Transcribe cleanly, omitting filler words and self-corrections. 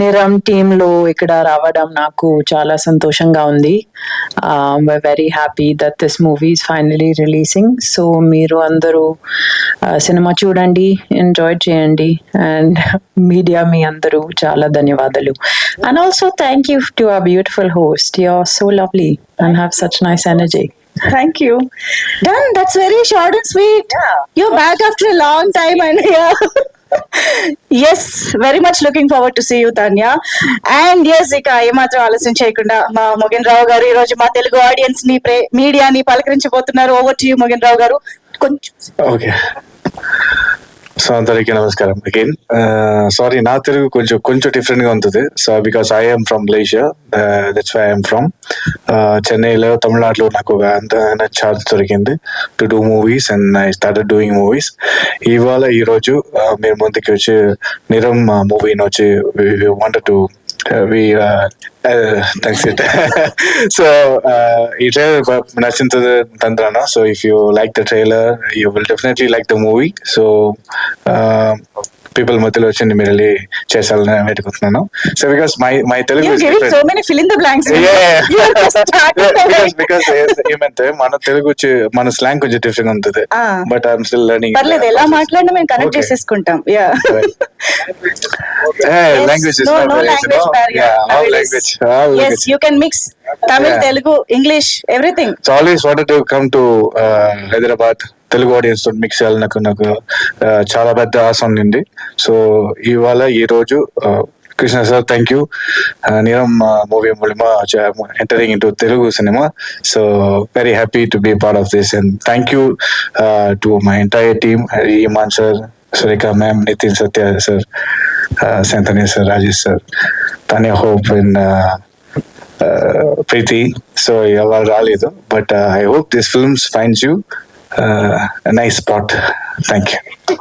నిరమ్ team లో ఇక్కడ రావడం నాకు చాలా సంతోషంగా ఉంది. Very happy that this movie is finally releasing. So మీరు అందరూ సినిమా చూడండి, ఎంజాయ్ చేయండి, అండ్ మీడియా మీ అందరూ చాలా ధన్యవాదాలు. And also thank you to our beautiful host. You are so lovely and have such nice energy. Thank you. Done. That's very short and sweet. Yeah. You're back after a long time, and yeah. Yes, very much looking forward to see you, Tanya. And yes, ఇక ఏమాత్రం ఆలస్యం చేయకుండా మా మోగిన్ రావు గారు ఈ రోజు మా Telugu audience ని మీడియాని పలకరించబోతున్నారు. ఓవర్ టు యు మోగిన్ రావు గారు. కొంచెం ఓకే, సో అందరికీ నమస్కారం అగైన్. సారీ, నా తెలుగు కొంచెం డిఫరెంట్ గా ఉంటుంది. So because I am from Malaysia, that's why I'm from చెన్నైలో, తమిళనాడులో నాకు ఒక ఛాన్స్ దొరికింది to do movies and I started doing movies. ఈరోజు మీరు ముందుకి వచ్చి నిరమ్ మూవీని వచ్చి wanted to thanks it. So ఈ ట్రైలర్ నచ్చింది తంత్రాన. So if you like the trailer you will definitely like the movie. So people మధ్యలో వచ్చి మీరు వెళ్ళి చేసాలని వెతుకుతున్నాను. So because my Telugu so many fill in the blanks. Because ఏమంటే మన తెలుగు వచ్చి మన స్లాంగ్ కొంచెం డిఫరెంట్ ఉంటుంది. But I'm still learning. పర్లేదు, ఎలా మాట్లాడినా మేము కనెక్ట్ చేసేసుకుంటాం. Language no language barrier. Yes, you can mix Tamil, Telugu, English, everything. So always wanted to come to Hyderabad. Telugu audience తో మిక్స్ చేయాలి నాకు చాలా పెద్ద ఆశ ఉంది. సో ఈ రోజు Krishna sir, thank you. Niram movie మూలమా entering into Telugu cinema. So very happy to be part of this and thank you to my entire team. Imman sir, Surekha ma'am, Nitin Satya sir, Shantani sir, Rajesh sir, Tania Hope and Preethi. So ఎవరు రాలేదు, but I hope this films finds you a nice spot. Thank you.